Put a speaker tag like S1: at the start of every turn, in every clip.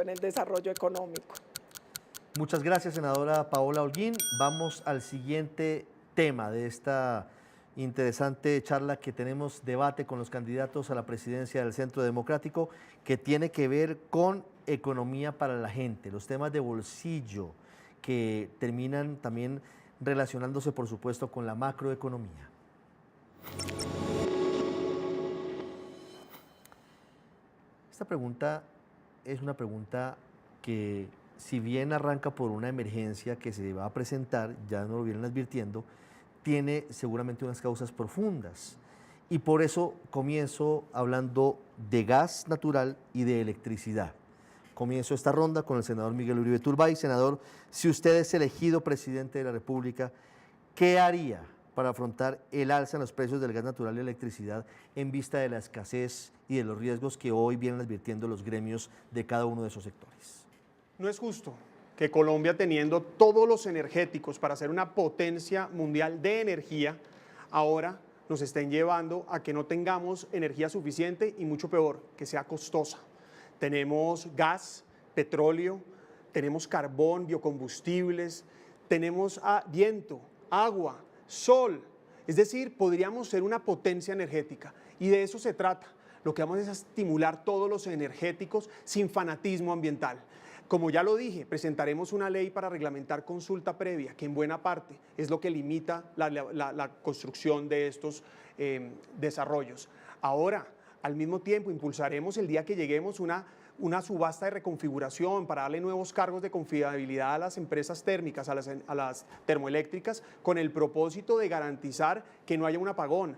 S1: en el desarrollo económico.
S2: Muchas gracias, senadora Paola Holguín. Vamos al siguiente tema de esta interesante charla que tenemos, debate con los candidatos a la presidencia del Centro Democrático, que tiene que ver con economía para la gente, los temas de bolsillo que terminan también relacionándose, por supuesto, con la macroeconomía. Esta pregunta es una pregunta que, si bien arranca por una emergencia que se va a presentar, ya nos lo vienen advirtiendo, tiene seguramente unas causas profundas. Y por eso comienzo hablando de gas natural y de electricidad. Comienzo esta ronda con el senador Miguel Uribe Turbay. Senador, si usted es elegido presidente de la República, ¿qué haría para afrontar el alza en los precios del gas natural y la electricidad en vista de la escasez y de los riesgos que hoy vienen advirtiendo los gremios de cada uno de esos sectores?
S3: No es justo que Colombia, teniendo todos los energéticos para ser una potencia mundial de energía, ahora nos estén llevando a que no tengamos energía suficiente y, mucho peor, que sea costosa. Tenemos gas, petróleo, tenemos carbón, biocombustibles, tenemos viento, agua, sol. Es decir, podríamos ser una potencia energética y de eso se trata. Lo que vamos es a estimular todos los energéticos sin fanatismo ambiental. Como ya lo dije, presentaremos una ley para reglamentar consulta previa, que en buena parte es lo que limita la construcción de estos desarrollos. Ahora, al mismo tiempo, impulsaremos el día que lleguemos una subasta de reconfiguración para darle nuevos cargos de confiabilidad a las empresas térmicas, a las termoeléctricas, con el propósito de garantizar que no haya un apagón.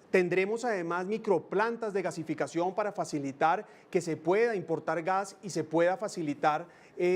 S3: Tendremos además microplantas de gasificación para facilitar que se pueda importar gas y se pueda facilitar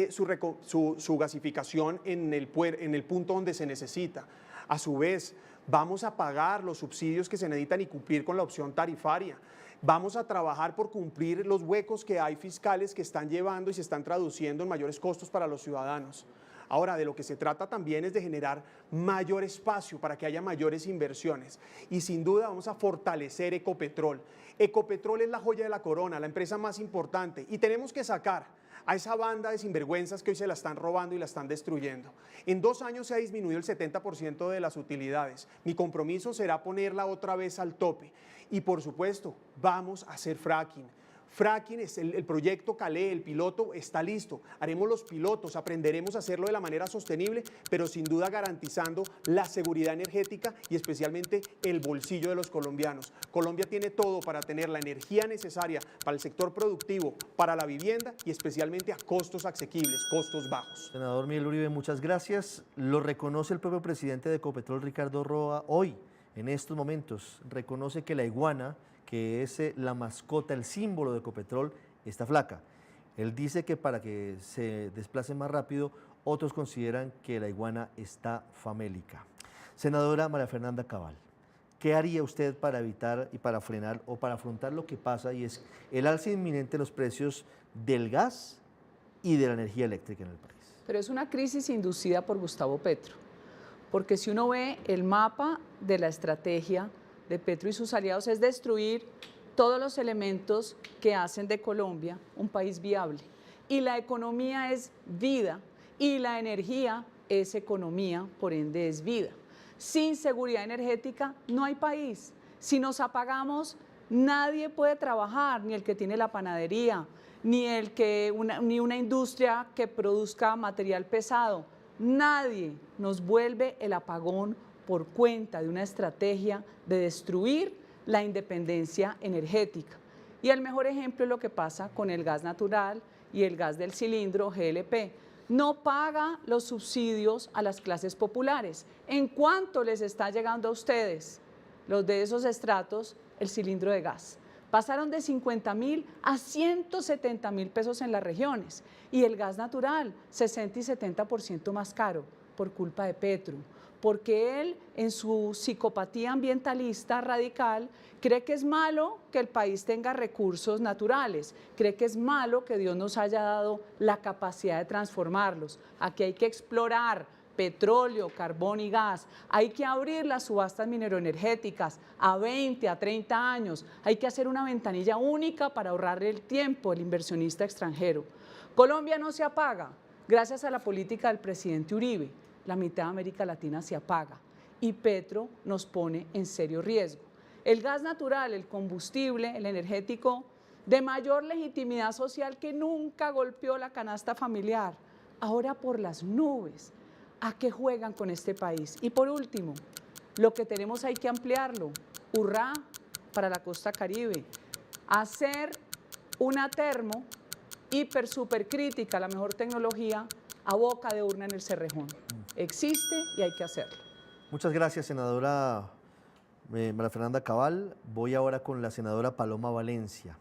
S3: su gasificación en el punto donde se necesita. A su vez, vamos a pagar los subsidios que se necesitan y cumplir con la opción tarifaria. Vamos a trabajar por cumplir los huecos que hay fiscales que están llevando y se están traduciendo en mayores costos para los ciudadanos. Ahora, de lo que se trata también es de generar mayor espacio para que haya mayores inversiones. Y sin duda vamos a fortalecer Ecopetrol. Ecopetrol es la joya de la corona, la empresa más importante. Y tenemos que sacar a esa banda de sinvergüenzas que hoy se la están robando y la están destruyendo. En 2 años se ha disminuido el 70% de las utilidades. Mi compromiso será ponerla otra vez al tope. Y por supuesto, vamos a hacer fracking. Fracking es el proyecto Calé, el piloto está listo. Haremos los pilotos, aprenderemos a hacerlo de la manera sostenible, pero sin duda garantizando la seguridad energética y especialmente el bolsillo de los colombianos. Colombia tiene todo para tener la energía necesaria para el sector productivo, para la vivienda y especialmente a costos asequibles, costos bajos.
S2: Senador Miguel Uribe, muchas gracias. Lo reconoce el propio presidente de Ecopetrol, Ricardo Roa, hoy, en estos momentos. Reconoce que la iguana, que es la mascota, el símbolo de Ecopetrol, está flaca. Él dice que para que se desplace más rápido, otros consideran que la iguana está famélica. Senadora María Fernanda Cabal, ¿qué haría usted para evitar y para frenar o para afrontar lo que pasa, y es el alza inminente de los precios del gas y de la energía eléctrica en el país?
S4: Pero es una crisis inducida por Gustavo Petro, porque si uno ve el mapa de la estrategia de Petro y sus aliados, es destruir todos los elementos que hacen de Colombia un país viable. Y la economía es vida, y la energía es economía, por ende es vida. Sin seguridad energética no hay país. Si nos apagamos, nadie puede trabajar, ni el que tiene la panadería, ni una industria que produzca material pesado. Nadie nos vuelve el apagón por cuenta de una estrategia de destruir la independencia energética. Y el mejor ejemplo es lo que pasa con el gas natural y el gas del cilindro GLP. No paga los subsidios a las clases populares. ¿En cuánto les está llegando a ustedes, los de esos estratos, el cilindro de gas? Pasaron de 50.000 a 170.000 pesos en las regiones. Y el gas natural, 60 y 70% más caro por culpa de Petro. Porque él, en su psicopatía ambientalista radical, cree que es malo que el país tenga recursos naturales, cree que es malo que Dios nos haya dado la capacidad de transformarlos. Aquí hay que explorar petróleo, carbón y gas, hay que abrir las subastas mineroenergéticas a 20, a 30 años, hay que hacer una ventanilla única para ahorrarle el tiempo al inversionista extranjero. Colombia no se apaga gracias a la política del presidente Uribe. La mitad de América Latina se apaga y Petro nos pone en serio riesgo. El gas natural, el combustible, el energético de mayor legitimidad social que nunca golpeó la canasta familiar, ahora por las nubes. ¿A qué juegan con este país? Y por último, lo que tenemos hay que ampliarlo. Hurra para la costa Caribe. Hacer una termo hiper, super crítica, la mejor tecnología, a boca de urna en el Cerrejón. Existe y hay que hacerlo.
S2: Muchas gracias, senadora María Fernanda Cabal. Voy ahora con la senadora Paloma Valencia.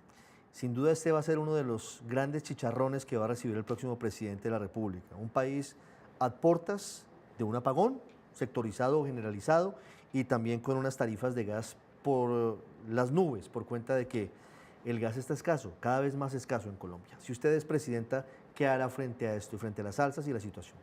S2: Sin duda este va a ser uno de los grandes chicharrones que va a recibir el próximo presidente de la República. Un país a portas de un apagón sectorizado o generalizado y también con unas tarifas de gas por las nubes, por cuenta de que el gas está escaso, cada vez más escaso en Colombia. Si usted es presidenta, ¿qué hará frente a esto y frente a las alzas y la situación?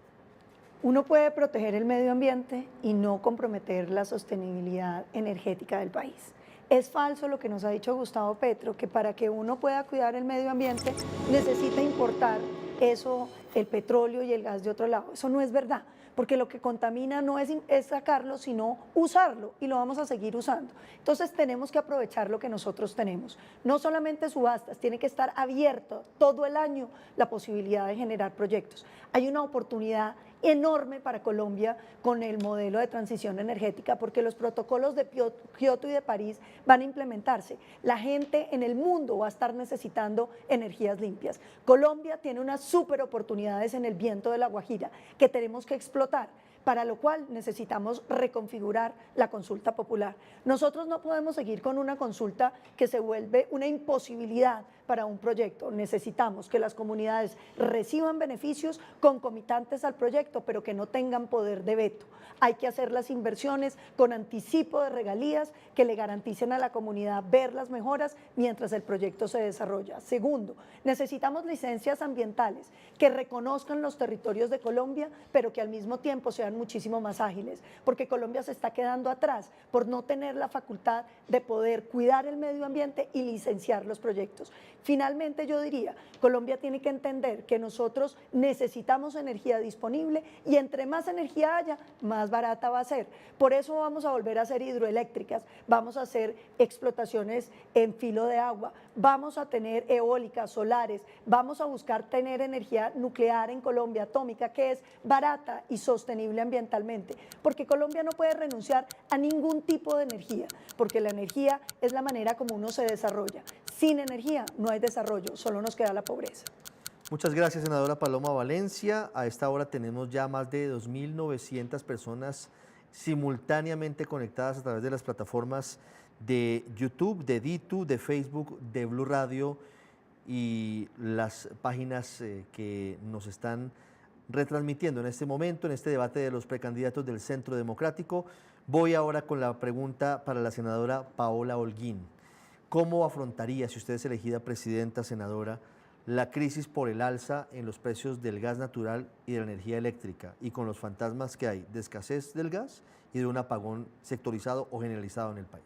S1: Uno puede proteger el medio ambiente y no comprometer la sostenibilidad energética del país. Es falso lo que nos ha dicho Gustavo Petro, que para que uno pueda cuidar el medio ambiente necesita importar eso, el petróleo y el gas de otro lado. Eso no es verdad, porque lo que contamina no es sacarlo, sino usarlo, y lo vamos a seguir usando. Entonces tenemos que aprovechar lo que nosotros tenemos. No solamente subastas, tiene que estar abierto todo el año la posibilidad de generar proyectos. Hay una oportunidad enorme para Colombia con el modelo de transición energética, porque los protocolos de Kioto y de París van a implementarse. La gente en el mundo va a estar necesitando energías limpias. Colombia tiene unas súper oportunidades en el viento de La Guajira que tenemos que explotar, para lo cual necesitamos reconfigurar la consulta popular. Nosotros no podemos seguir con una consulta que se vuelve una imposibilidad para un proyecto. Necesitamos que las comunidades reciban beneficios concomitantes al proyecto, pero que no tengan poder de veto. Hay que hacer las inversiones con anticipo de regalías que le garanticen a la comunidad ver las mejoras mientras el proyecto se desarrolla. Segundo, necesitamos licencias ambientales que reconozcan los territorios de Colombia, pero que al mismo tiempo sean muchísimo más ágiles, porque Colombia se está quedando atrás por no tener la facultad de poder cuidar el medio ambiente y licenciar los proyectos. Finalmente yo diría, Colombia tiene que entender que nosotros necesitamos energía disponible y entre más energía haya, más barata va a ser. Por eso vamos a volver a hacer hidroeléctricas, vamos a hacer explotaciones en filo de agua, vamos a tener eólicas, solares, vamos a buscar tener energía nuclear en Colombia, atómica, que es barata y sostenible ambientalmente, porque Colombia no puede renunciar a ningún tipo de energía, porque la energía es la manera como uno se desarrolla. Sin energía no hay desarrollo, solo nos queda la pobreza.
S2: Muchas gracias, senadora Paloma Valencia. A esta hora tenemos ya más de 2.900 personas simultáneamente conectadas a través de las plataformas de YouTube, de Ditu, de Facebook, de Blue Radio y las páginas que nos están retransmitiendo en este momento, en este debate de los precandidatos del Centro Democrático. Voy ahora con la pregunta para la senadora Paola Holguín. ¿Cómo afrontaría, si usted es elegida presidenta, senadora, la crisis por el alza en los precios del gas natural y de la energía eléctrica y con los fantasmas que hay de escasez del gas y de un apagón sectorizado o generalizado en el país?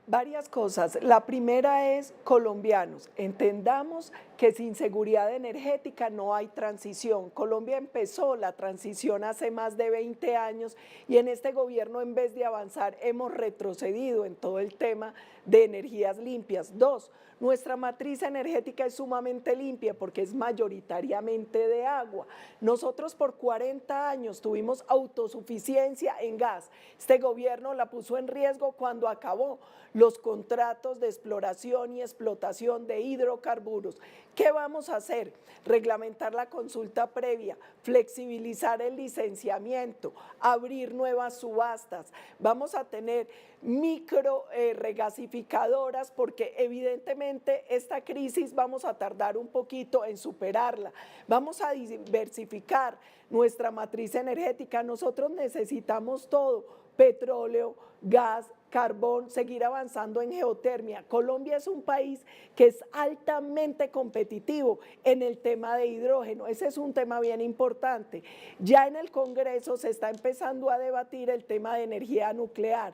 S5: Varias cosas. La primera es, colombianos, entendamos que sin seguridad energética no hay transición. Colombia empezó la transición hace más de 20 años y en este gobierno, en vez de avanzar, hemos retrocedido en todo el tema de energías limpias. Dos, nuestra matriz energética es sumamente limpia porque es mayoritariamente de agua. Nosotros por 40 años tuvimos autosuficiencia en gas. Este gobierno la puso en riesgo cuando acabó los contratos de exploración y explotación de hidrocarburos. ¿Qué vamos a hacer? Reglamentar la consulta previa, flexibilizar el licenciamiento, abrir nuevas subastas. Vamos a tener micro regasificadoras porque evidentemente esta crisis vamos a tardar un poquito en superarla. Vamos a diversificar nuestra matriz energética. Nosotros necesitamos todo: petróleo, gas, carbón, seguir avanzando en geotermia. Colombia es un país que es altamente competitivo en el tema de hidrógeno. Ese es un tema bien importante. Ya en el Congreso se está empezando a debatir el tema de energía nuclear.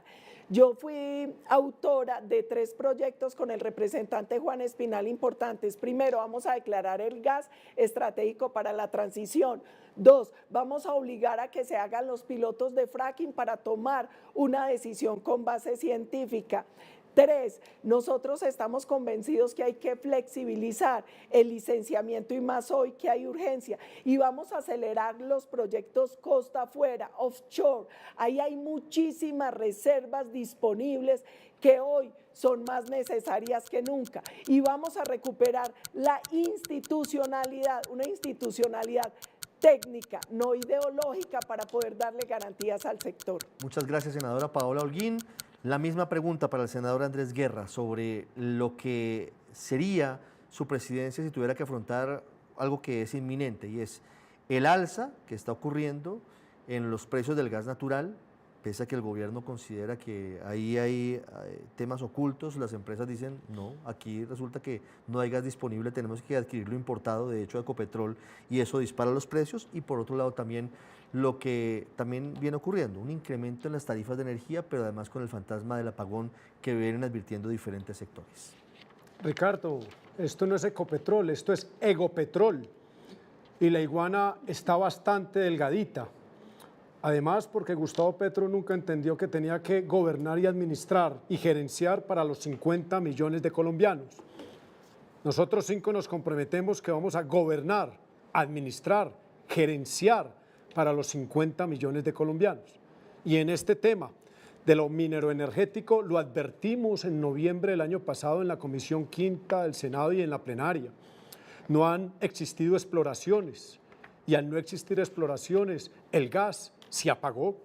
S5: Yo fui autora de 3 proyectos con el representante Juan Espinal importantes. Primero, vamos a declarar el gas estratégico para la transición. 2, vamos a obligar a que se hagan los pilotos de fracking para tomar una decisión con base científica. 3, nosotros estamos convencidos que hay que flexibilizar el licenciamiento y más hoy que hay urgencia y vamos a acelerar los proyectos costa afuera, offshore. Ahí hay muchísimas reservas disponibles que hoy son más necesarias que nunca y vamos a recuperar la institucionalidad, una institucionalidad técnica, no ideológica, para poder darle garantías al sector.
S2: Muchas gracias, senadora Paola Holguín. La misma pregunta para el senador Andrés Guerra sobre lo que sería su presidencia si tuviera que afrontar algo que es inminente, y es el alza que está ocurriendo en los precios del gas natural, pese a que el gobierno considera que ahí hay temas ocultos. Las empresas dicen, no, aquí resulta que no hay gas disponible, tenemos que adquirirlo importado, de hecho, de Ecopetrol, y eso dispara los precios. Y por otro lado también lo que también viene ocurriendo, un incremento en las tarifas de energía, pero además con el fantasma del apagón que vienen advirtiendo diferentes sectores.
S6: Ricardo, esto no es Ecopetrol, esto es Egopetrol, y la iguana está bastante delgadita. Además, porque Gustavo Petro nunca entendió que tenía que gobernar y administrar y gerenciar para los 50 millones de colombianos. Nosotros 5 nos comprometemos que vamos a gobernar, administrar, gerenciar para los 50 millones de colombianos. Y en este tema de lo mineroenergético lo advertimos en noviembre del año pasado en la Comisión Quinta del Senado y en la plenaria. No han existido exploraciones y al no existir exploraciones el gas se apagó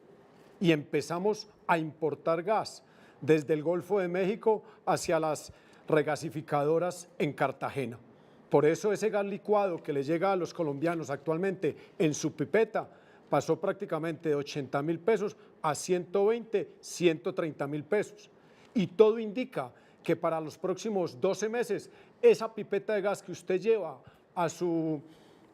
S6: y empezamos a importar gas desde el Golfo de México hacia las regasificadoras en Cartagena. Por eso ese gas licuado que le llega a los colombianos actualmente en su pipeta pasó prácticamente de 80.000 pesos a 120, 130.000 pesos. Y todo indica que para los próximos 12 meses esa pipeta de gas que usted lleva a su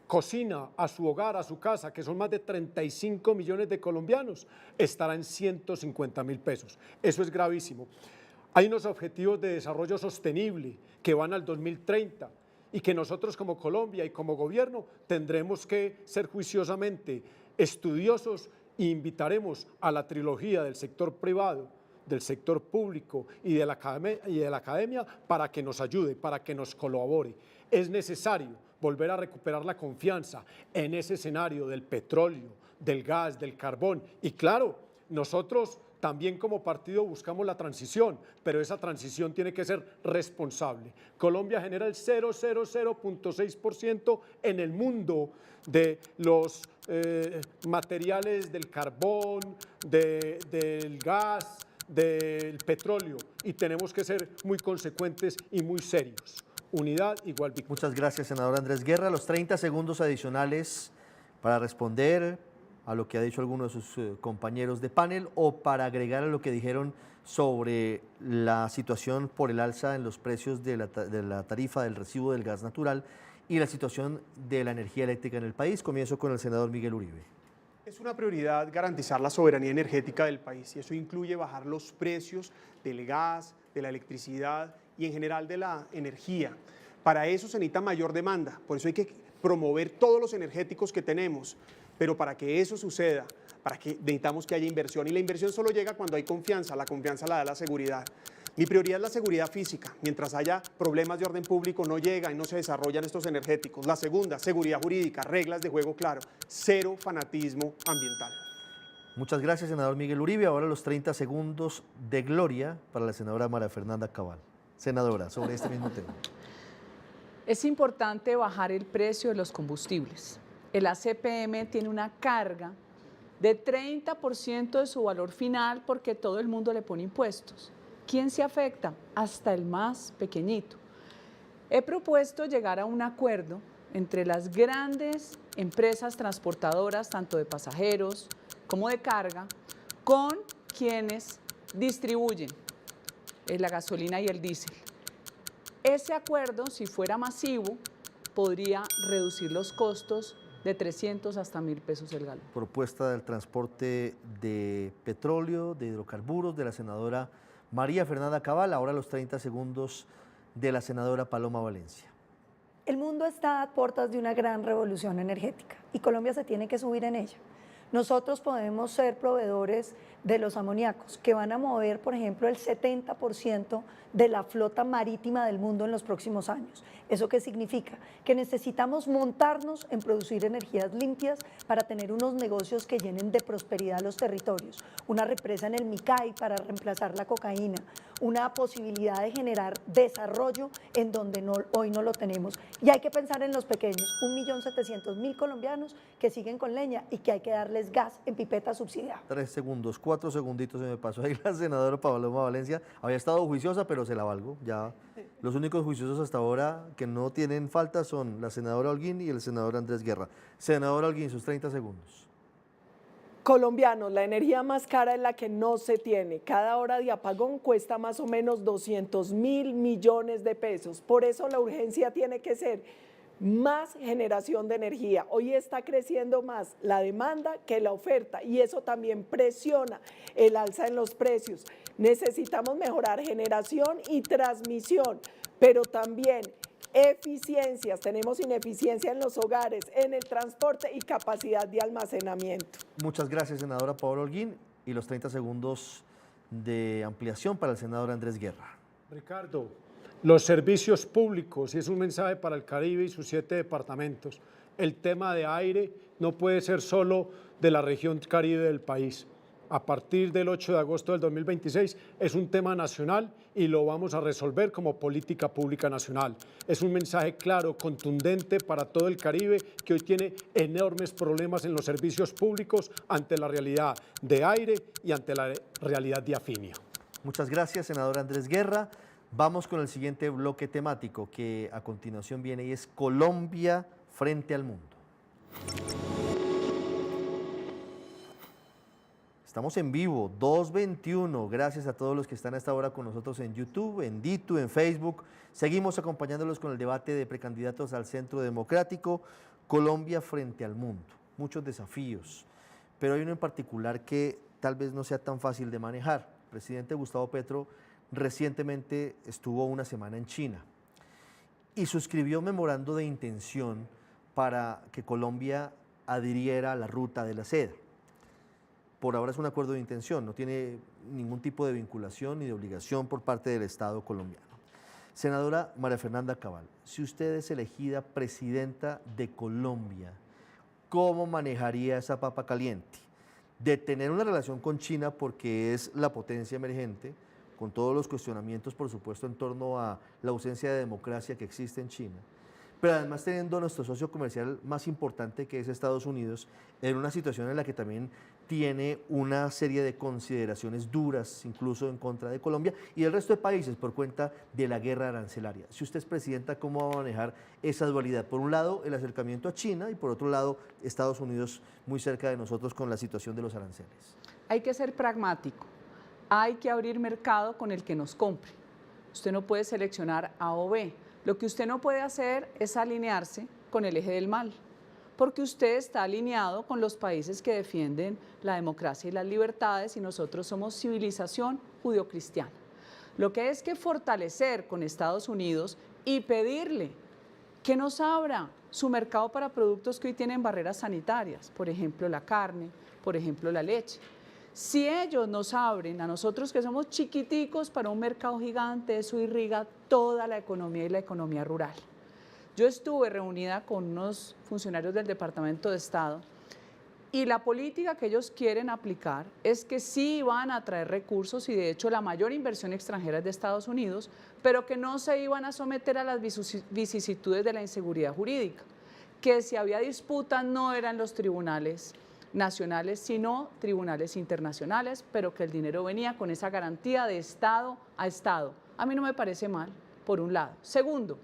S6: cocina, a su hogar, a su casa, que son más de 35 millones de colombianos, estará en 150.000 pesos. Eso es gravísimo. Hay unos objetivos de desarrollo sostenible que van al 2030 y que nosotros como Colombia y como gobierno tendremos que ser juiciosamente estudiosos e invitaremos a la trilogía del sector privado, del sector público y de la academia para que nos ayude, para que nos colabore. Es necesario volver a recuperar la confianza en ese escenario del petróleo, del gas, del carbón. Y claro, nosotros también como partido buscamos la transición, pero esa transición tiene que ser responsable. Colombia genera el 0,006% en el mundo de los materiales del carbón, del gas, del petróleo, y tenemos que ser muy consecuentes y muy serios. Unidad igual victoria.
S2: Muchas gracias, senador Andrés Guerra. Los 30 segundos adicionales para responder a lo que ha dicho alguno de sus compañeros de panel o para agregar a lo que dijeron sobre la situación por el alza en los precios de la tarifa del recibo del gas natural y la situación de la energía eléctrica en el país. Comienzo con el senador Miguel Uribe.
S3: Es una prioridad garantizar la soberanía energética del país y eso incluye bajar los precios del gas, de la electricidad y en general de la energía. Para eso se necesita mayor demanda, por eso hay que promover todos los energéticos que tenemos, pero para que eso suceda, necesitamos que haya inversión y la inversión solo llega cuando hay confianza, la confianza la da la seguridad. Mi prioridad es la seguridad física, mientras haya problemas de orden público no llegan y no se desarrollan estos energéticos. La segunda, seguridad jurídica, reglas de juego claro, cero fanatismo ambiental.
S2: Muchas gracias, senador Miguel Uribe. Ahora los 30 segundos de gloria para la senadora María Fernanda Cabal. Senadora, sobre este mismo tema.
S4: Es importante bajar el precio de los combustibles. El ACPM tiene una carga de 30% de su valor final porque todo el mundo le pone impuestos. ¿Quién se afecta? Hasta el más pequeñito. He propuesto llegar a un acuerdo entre las grandes empresas transportadoras, tanto de pasajeros como de carga, con quienes distribuyen la gasolina y el diésel. Ese acuerdo, si fuera masivo, podría reducir los costos de 300 hasta 1.000 pesos el galón.
S2: Propuesta del transporte de petróleo, de hidrocarburos, de la senadora María Fernanda Cabal. Ahora los 30 segundos de la senadora Paloma Valencia.
S1: El mundo está a puertas de una gran revolución energética y Colombia se tiene que subir en ella. Nosotros podemos ser proveedores de los amoníacos, que van a mover, por ejemplo, el 70% de la flota marítima del mundo en los próximos años. ¿Eso qué significa? Que necesitamos montarnos en producir energías limpias para tener unos negocios que llenen de prosperidad los territorios. Una represa en el Micay para reemplazar la cocaína, una posibilidad de generar desarrollo en donde hoy no lo tenemos. Y hay que pensar en los pequeños, 1.700.000 colombianos que siguen con leña y que hay que darles gas en pipeta subsidiada.
S2: 3 segundos, 4 segunditos se me pasó ahí la senadora Paloma Valencia. Había estado juiciosa, pero se la valgo. Ya los únicos juiciosos hasta ahora que no tienen falta son la senadora Holguín y el senador Andrés Guerra. Senadora Holguín, sus 30 segundos.
S5: Colombianos, la energía más cara es la que no se tiene. Cada hora de apagón cuesta más o menos 200.000 millones de pesos. Por eso la urgencia tiene que ser más generación de energía. Hoy está creciendo más la demanda que la oferta y eso también presiona el alza en los precios. Necesitamos mejorar generación y transmisión, pero también eficiencias. Tenemos ineficiencia en los hogares, en el transporte y capacidad de almacenamiento.
S2: Muchas gracias, senadora Paola Holguín. Y los 30 segundos de ampliación para el senador Andrés Guerra.
S6: Ricardo, los servicios públicos, y es un mensaje para el Caribe y sus 7 departamentos, el tema de aire no puede ser solo de la región Caribe del país. A partir del 8 de agosto del 2026 es un tema nacional y lo vamos a resolver como política pública nacional. Es un mensaje claro, contundente para todo el Caribe que hoy tiene enormes problemas en los servicios públicos ante la realidad de aire y ante la realidad de Afinia.
S2: Muchas gracias, senador Andrés Guerra. Vamos con el siguiente bloque temático que a continuación viene y es Colombia frente al mundo. Estamos en vivo, 2:21. Gracias a todos los que están a esta hora con nosotros en YouTube, en Ditu, en Facebook. Seguimos acompañándolos con el debate de precandidatos al Centro Democrático, Colombia frente al mundo. Muchos desafíos, pero hay uno en particular que tal vez no sea tan fácil de manejar. El presidente Gustavo Petro recientemente estuvo una semana en China y suscribió un memorando de intención para que Colombia adhiriera a la ruta de la seda. Por ahora es un acuerdo de intención, no tiene ningún tipo de vinculación ni de obligación por parte del Estado colombiano. Senadora María Fernanda Cabal, si usted es elegida presidenta de Colombia, ¿cómo manejaría esa papa caliente? De tener una relación con China porque es la potencia emergente, con todos los cuestionamientos, por supuesto, en torno a la ausencia de democracia que existe en China, pero además teniendo nuestro socio comercial más importante, que es Estados Unidos, en una situación en la que también tiene una serie de consideraciones duras, incluso en contra de Colombia y el resto de países por cuenta de la guerra arancelaria. Si usted es presidenta, ¿cómo va a manejar esa dualidad? Por un lado, el acercamiento a China y por otro lado, Estados Unidos muy cerca de nosotros con la situación de los aranceles.
S4: Hay que ser pragmático. Hay que abrir mercado con el que nos compre. Usted no puede seleccionar A o B. Lo que usted no puede hacer es alinearse con el eje del mal, porque usted está alineado con los países que defienden la democracia y las libertades y nosotros somos civilización judeocristiana. Lo que hay que fortalecer con Estados Unidos y pedirle que nos abra su mercado para productos que hoy tienen barreras sanitarias, por ejemplo la carne, por ejemplo la leche. Si ellos nos abren a nosotros que somos chiquiticos para un mercado gigante, eso irriga toda la economía y la economía rural. Yo estuve reunida con unos funcionarios del Departamento de Estado y la política que ellos quieren aplicar es que sí van a traer recursos y de hecho la mayor inversión extranjera es de Estados Unidos, pero que no se iban a someter a las vicisitudes de la inseguridad jurídica, que si había disputas no eran los tribunales nacionales, sino tribunales internacionales, pero que el dinero venía con esa garantía de Estado a Estado. A mí no me parece mal, por un lado. Segundo,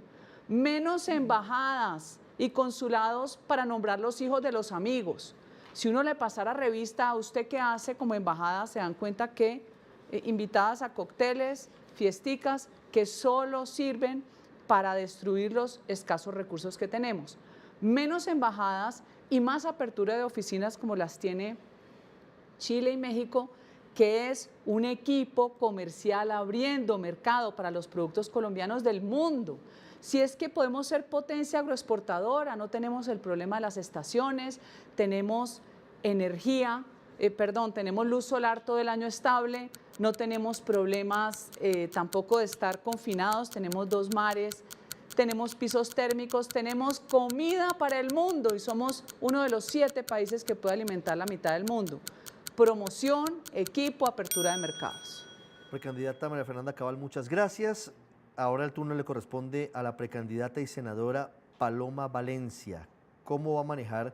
S4: menos embajadas y consulados para nombrar los hijos de los amigos. Si uno le pasara revista a usted qué hace como embajada, se dan cuenta que invitadas a cócteles, fiesticas, que solo sirven para destruir los escasos recursos que tenemos. Menos embajadas y más apertura de oficinas como las tiene Chile y México, que es un equipo comercial abriendo mercado para los productos colombianos del mundo. Si es que podemos ser potencia agroexportadora, no tenemos el problema de las estaciones, tenemos energía, tenemos luz solar todo el año estable, no tenemos problemas tampoco de estar confinados, tenemos 2 mares, tenemos pisos térmicos, tenemos comida para el mundo y somos uno de los 7 países que puede alimentar la mitad del mundo. Promoción, equipo, apertura de mercados.
S2: Precandidata María Fernanda Cabal, muchas gracias. Ahora el turno le corresponde a la precandidata y senadora Paloma Valencia. ¿Cómo va a manejar,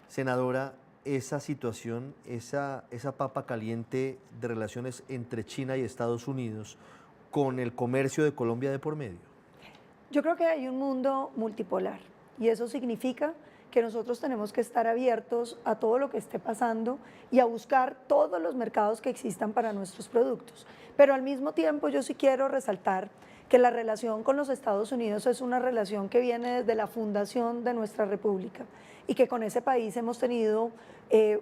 S2: senadora, esa situación, esa papa caliente de relaciones entre China y Estados Unidos con el comercio de Colombia de por medio?
S1: Yo creo que hay un mundo multipolar y eso significa que nosotros tenemos que estar abiertos a todo lo que esté pasando y a buscar todos los mercados que existan para nuestros productos. Pero al mismo tiempo yo sí quiero resaltar que la relación con los Estados Unidos es una relación que viene desde la fundación de nuestra república y que con ese país hemos tenido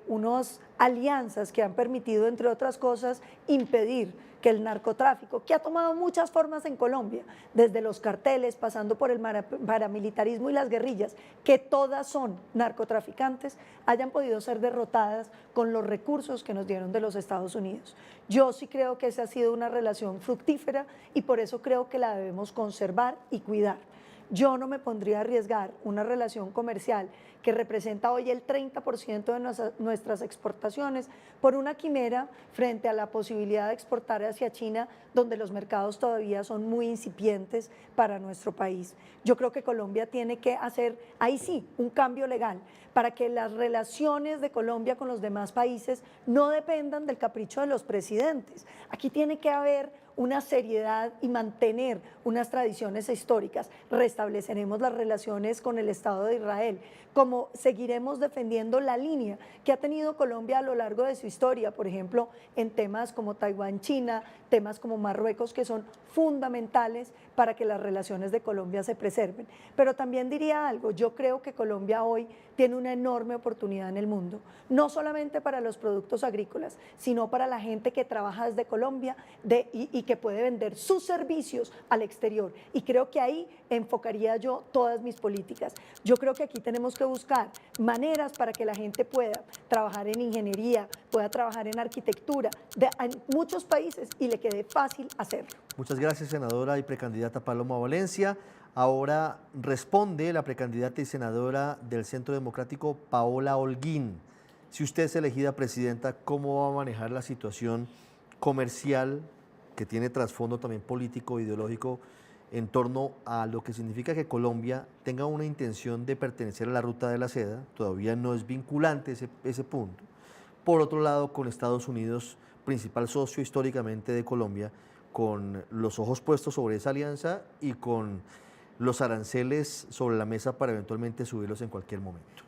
S1: unas alianzas que han permitido, entre otras cosas, impedir que el narcotráfico, que ha tomado muchas formas en Colombia, desde los carteles, pasando por el paramilitarismo y las guerrillas, que todas son narcotraficantes, hayan podido ser derrotadas con los recursos que nos dieron de los Estados Unidos. Yo sí creo que esa ha sido una relación fructífera y por eso creo que la debemos conservar y cuidar. Yo no me pondría a arriesgar una relación comercial que representa hoy el 30% de nuestras exportaciones por una quimera frente a la posibilidad de exportar hacia China, donde los mercados todavía son muy incipientes para nuestro país. Yo creo que Colombia tiene que hacer, ahí sí, un cambio legal para que las relaciones de Colombia con los demás países no dependan del capricho de los presidentes. Aquí tiene que haber una seriedad y mantener unas tradiciones históricas. Restableceremos las relaciones con el Estado de Israel, como seguiremos defendiendo la línea que ha tenido Colombia a lo largo de su historia, por ejemplo, en temas como Taiwán, China, temas como Marruecos, que son fundamentales para que las relaciones de Colombia se preserven. Pero también diría algo, yo creo que Colombia hoy tiene una enorme oportunidad en el mundo, no solamente para los productos agrícolas, sino para la gente que trabaja desde Colombia y que puede vender sus servicios al exterior. Y creo que ahí enfocaría yo todas mis políticas. Yo creo que aquí tenemos que buscar maneras para que la gente pueda trabajar en ingeniería, pueda trabajar en arquitectura, en muchos países y le quede fácil hacerlo.
S2: Muchas gracias, senadora y precandidata Paloma Valencia. Ahora responde la precandidata y senadora del Centro Democrático, Paola Holguín. Si usted es elegida presidenta, ¿cómo va a manejar la situación comercial que tiene trasfondo también político, ideológico, en torno a lo que significa que Colombia tenga una intención de pertenecer a la Ruta de la Seda? Todavía no es vinculante ese punto. Por otro lado, con Estados Unidos, principal socio históricamente de Colombia, con los ojos puestos sobre esa alianza y con los aranceles sobre la mesa para eventualmente subirlos en cualquier momento.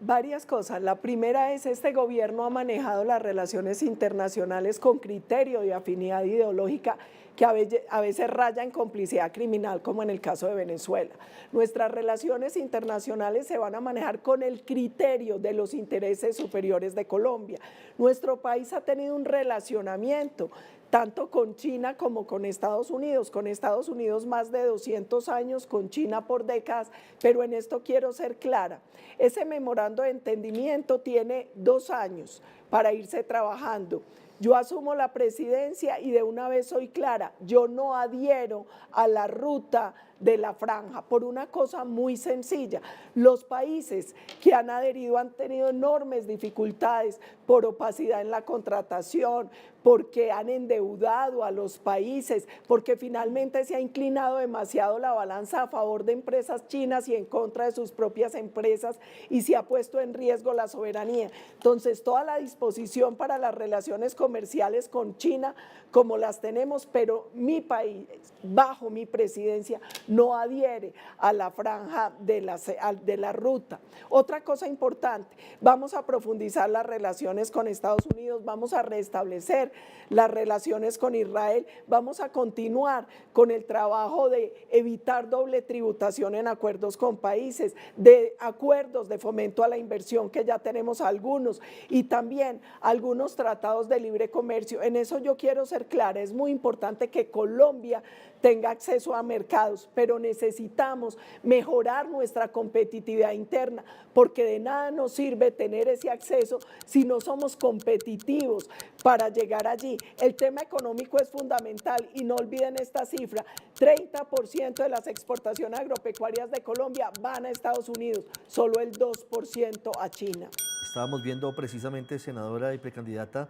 S5: Varias cosas. La primera es, este gobierno ha manejado las relaciones internacionales con criterio de afinidad ideológica que a veces raya en complicidad criminal, como en el caso de Venezuela. Nuestras relaciones internacionales se van a manejar con el criterio de los intereses superiores de Colombia. Nuestro país ha tenido un relacionamiento tanto con China como con Estados Unidos más de 200 años, con China por décadas, pero en esto quiero ser clara. Ese memorando de entendimiento tiene 2 años para irse trabajando. Yo asumo la presidencia y de una vez soy clara, yo no adhiero a la ruta de la franja por una cosa muy sencilla. Los países que han adherido han tenido enormes dificultades por opacidad en la contratación, porque han endeudado a los países, porque finalmente se ha inclinado demasiado la balanza a favor de empresas chinas y en contra de sus propias empresas y se ha puesto en riesgo la soberanía. Entonces, toda la disposición para las relaciones comerciales con China, como las tenemos, pero mi país, bajo mi presidencia, no adhiere a la franja de la ruta. Otra cosa importante, vamos a profundizar las relaciones con Estados Unidos, vamos a restablecer las relaciones con Israel, vamos a continuar con el trabajo de evitar doble tributación en acuerdos con países, de acuerdos de fomento a la inversión que ya tenemos algunos y también algunos tratados de libre comercio. En eso yo quiero ser clara, es muy importante que Colombia tenga acceso a mercados, pero necesitamos mejorar nuestra competitividad interna, porque de nada nos sirve tener ese acceso si no somos competitivos para llegar allí. El tema económico es fundamental y no olviden esta cifra, 30% de las exportaciones agropecuarias de Colombia van a Estados Unidos, solo el 2% a China.
S2: Estábamos viendo precisamente, senadora y precandidata,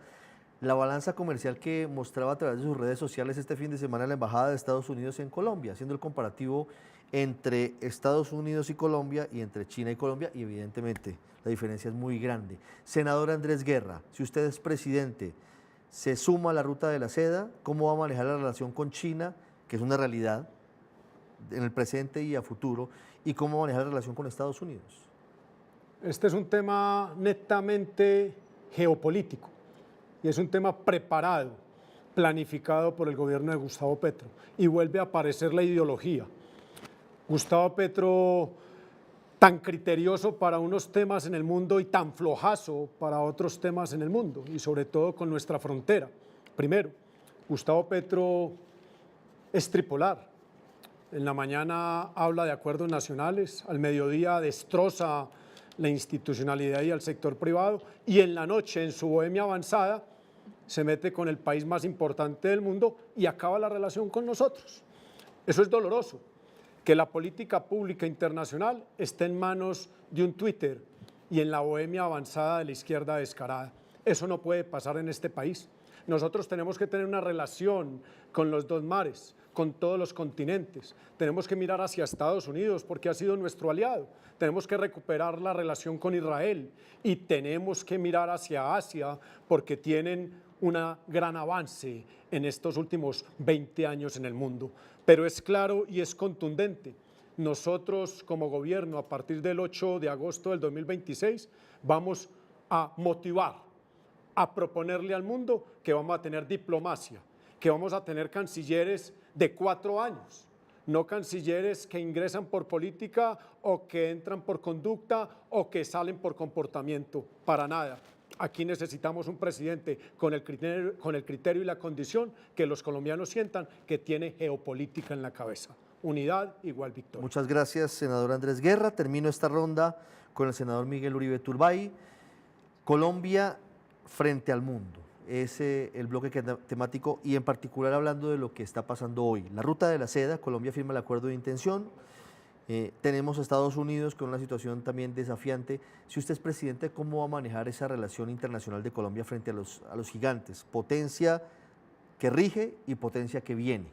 S2: la balanza comercial que mostraba a través de sus redes sociales este fin de semana la Embajada de Estados Unidos en Colombia, haciendo el comparativo entre Estados Unidos y Colombia y entre China y Colombia, y evidentemente la diferencia es muy grande. Senador Andrés Guerra, si usted es presidente, ¿se suma a la ruta de la seda? ¿Cómo va a manejar la relación con China, que es una realidad en el presente y a futuro? ¿Y cómo va a manejar la relación con Estados Unidos?
S6: Este es un tema netamente geopolítico y es un tema preparado, planificado por el gobierno de Gustavo Petro, y vuelve a aparecer la ideología. Gustavo Petro, tan criterioso para unos temas en el mundo y tan flojazo para otros temas en el mundo, y sobre todo con nuestra frontera. Primero, Gustavo Petro es tripolar. En la mañana habla de acuerdos nacionales, al mediodía destroza la institucionalidad y al sector privado, y en la noche, en su bohemia avanzada, se mete con el país más importante del mundo y acaba la relación con nosotros. Eso es doloroso, que la política pública internacional esté en manos de un Twitter y en la bohemia avanzada de la izquierda descarada. Eso no puede pasar en este país. Nosotros tenemos que tener una relación con los dos mares, con todos los continentes. Tenemos que mirar hacia Estados Unidos porque ha sido nuestro aliado. Tenemos que recuperar la relación con Israel y tenemos que mirar hacia Asia porque tienen un gran avance en estos últimos 20 años en el mundo. Pero es claro y es contundente. Nosotros como gobierno, a partir del 8 de agosto del 2026, vamos a motivar, a proponerle al mundo que vamos a tener diplomacia, que vamos a tener cancilleres de 4 años, no cancilleres que ingresan por política o que entran por conducta o que salen por comportamiento, para nada. Aquí necesitamos un presidente con el criterio y la condición que los colombianos sientan que tiene geopolítica en la cabeza. Unidad igual victoria.
S2: Muchas gracias, senador Andrés Guerra. Termino esta ronda con el senador Miguel Uribe Turbay. Colombia frente al mundo. Es el bloque temático y en particular hablando de lo que está pasando hoy. La ruta de la seda, Colombia firma el acuerdo de intención. Tenemos a Estados Unidos con una situación también desafiante. Si usted es presidente, ¿cómo va a manejar esa relación internacional de Colombia frente a los gigantes? Potencia que rige y potencia que viene.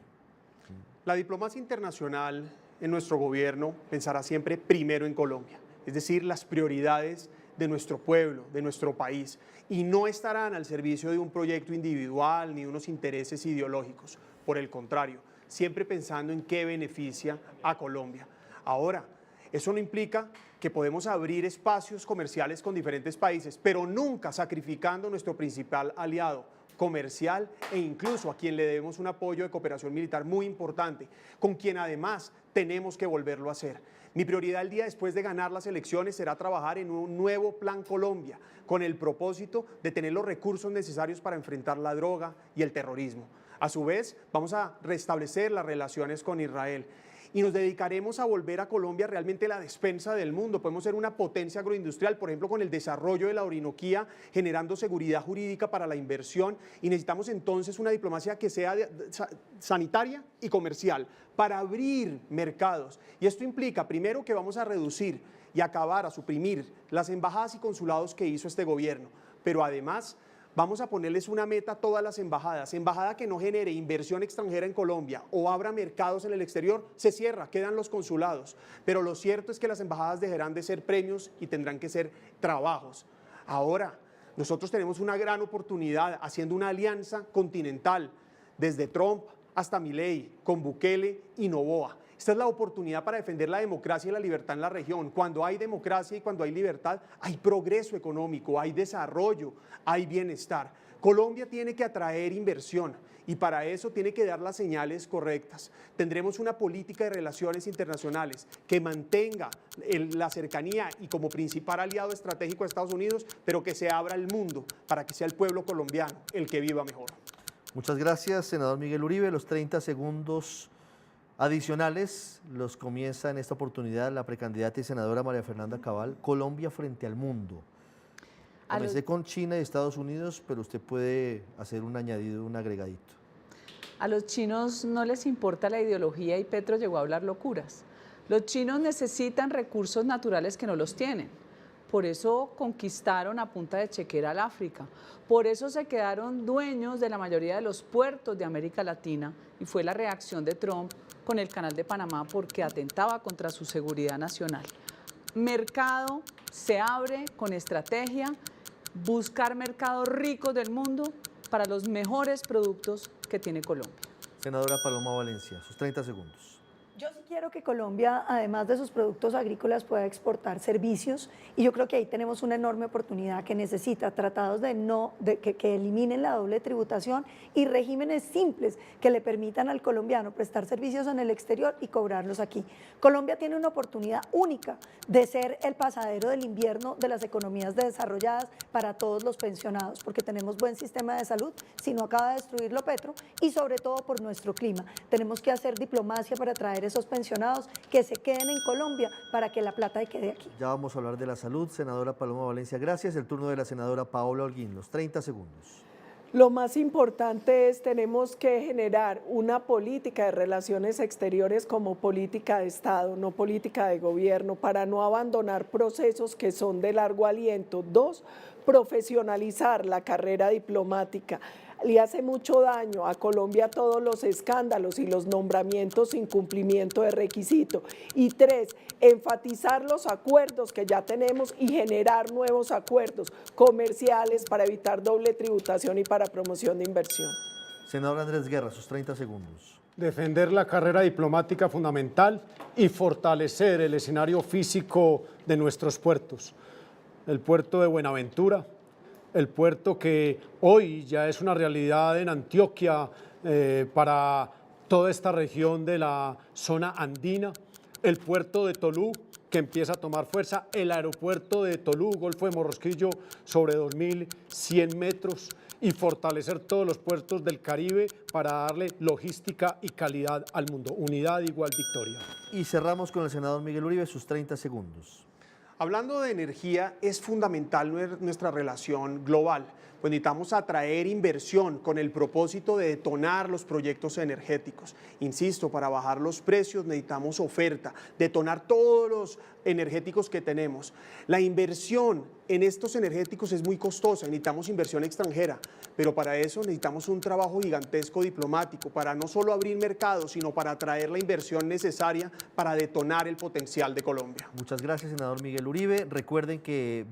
S3: La diplomacia internacional en nuestro gobierno pensará siempre primero en Colombia, es decir, las prioridades de nuestro pueblo, de nuestro país, y no estarán al servicio de un proyecto individual ni de unos intereses ideológicos. Por el contrario, siempre pensando en qué beneficia a Colombia. Ahora, eso no implica que podemos abrir espacios comerciales con diferentes países, pero nunca sacrificando nuestro principal aliado comercial e incluso a quien le debemos un apoyo de cooperación militar muy importante, con quien además tenemos que volverlo a hacer. Mi prioridad el día después de ganar las elecciones será trabajar en un nuevo Plan Colombia, con el propósito de tener los recursos necesarios para enfrentar la droga y el terrorismo. A su vez, vamos a restablecer las relaciones con Israel y nos dedicaremos a volver a Colombia realmente la despensa del mundo. Podemos ser una potencia agroindustrial, por ejemplo, con el desarrollo de la Orinoquía, generando seguridad jurídica para la inversión, y necesitamos entonces una diplomacia que sea sanitaria y comercial para abrir mercados. Y esto implica, primero, que vamos a reducir y acabar, a suprimir las embajadas y consulados que hizo este gobierno, pero además vamos a ponerles una meta a todas las embajadas. Embajada que no genere inversión extranjera en Colombia o abra mercados en el exterior, se cierra, quedan los consulados. Pero lo cierto es que las embajadas dejarán de ser premios y tendrán que ser trabajos. Ahora, nosotros tenemos una gran oportunidad haciendo una alianza continental, desde Trump hasta Milei, con Bukele y Noboa. Esta es la oportunidad para defender la democracia y la libertad en la región. Cuando hay democracia y cuando hay libertad, hay progreso económico, hay desarrollo, hay bienestar. Colombia tiene que atraer inversión y para eso tiene que dar las señales correctas. Tendremos una política de relaciones internacionales que mantenga la cercanía y como principal aliado estratégico de Estados Unidos, pero que se abra el mundo para que sea el pueblo colombiano el que viva mejor.
S2: Muchas gracias, senador Miguel Uribe. Los 30 segundos adicionales los comienza en esta oportunidad la precandidata y senadora María Fernanda Cabal. Colombia frente al mundo. Comencé con China y Estados Unidos, pero usted puede hacer un añadido, un agregadito.
S4: A los chinos no les importa la ideología y Petro llegó a hablar locuras. Los chinos necesitan recursos naturales que no los tienen. Por eso conquistaron a punta de chequera al África. Por eso se quedaron dueños de la mayoría de los puertos de América Latina y fue la reacción de Trump con el Canal de Panamá porque atentaba contra su seguridad nacional. Mercado se abre con estrategia, buscar mercados ricos del mundo para los mejores productos que tiene Colombia.
S2: Senadora Paloma Valencia, sus 30 segundos.
S1: Yo sí quiero que Colombia, además de sus productos agrícolas, pueda exportar servicios y yo creo que ahí tenemos una enorme oportunidad que necesita tratados que eliminen la doble tributación y regímenes simples que le permitan al colombiano prestar servicios en el exterior y cobrarlos aquí. Colombia tiene una oportunidad única de ser el pasadero del invierno de las economías desarrolladas para todos los pensionados, porque tenemos buen sistema de salud, si no acaba de destruirlo Petro, y sobre todo por nuestro clima. Tenemos que hacer diplomacia para traer esos pensionados que se queden en Colombia para que la plata quede aquí.
S2: Ya vamos a hablar de la salud. Senadora Paloma Valencia, gracias. El turno de la senadora Paola Holguín, los 30 segundos.
S5: Lo más importante es tenemos que generar una política de relaciones exteriores como política de Estado, no política de gobierno, para no abandonar procesos que son de largo aliento. 2, profesionalizar la carrera diplomática. Le hace mucho daño a Colombia todos los escándalos y los nombramientos sin cumplimiento de requisito. Y 3, enfatizar los acuerdos que ya tenemos y generar nuevos acuerdos comerciales para evitar doble tributación y para promoción de inversión.
S2: Senador Andrés Guerra, sus 30 segundos.
S6: Defender la carrera diplomática fundamental y fortalecer el escenario físico de nuestros puertos. El puerto de Buenaventura, el puerto que hoy ya es una realidad en Antioquia para toda esta región de la zona andina, el puerto de Tolú, que empieza a tomar fuerza, el aeropuerto de Tolú, Golfo de Morrosquillo, sobre 2.100 metros, y fortalecer todos los puertos del Caribe para darle logística y calidad al mundo. Unidad igual victoria.
S2: Y cerramos con el senador Miguel Uribe, sus 30 segundos.
S3: Hablando de energía, es fundamental nuestra relación global, pues necesitamos atraer inversión con el propósito de detonar los proyectos energéticos. Insisto, para bajar los precios necesitamos oferta, detonar todos los energéticos que tenemos. La inversión en estos energéticos es muy costosa, necesitamos inversión extranjera, pero para eso necesitamos un trabajo gigantesco diplomático, para no solo abrir mercados, sino para atraer la inversión necesaria para detonar el potencial de Colombia.
S2: Muchas gracias, senador Miguel Uribe. Recuerden que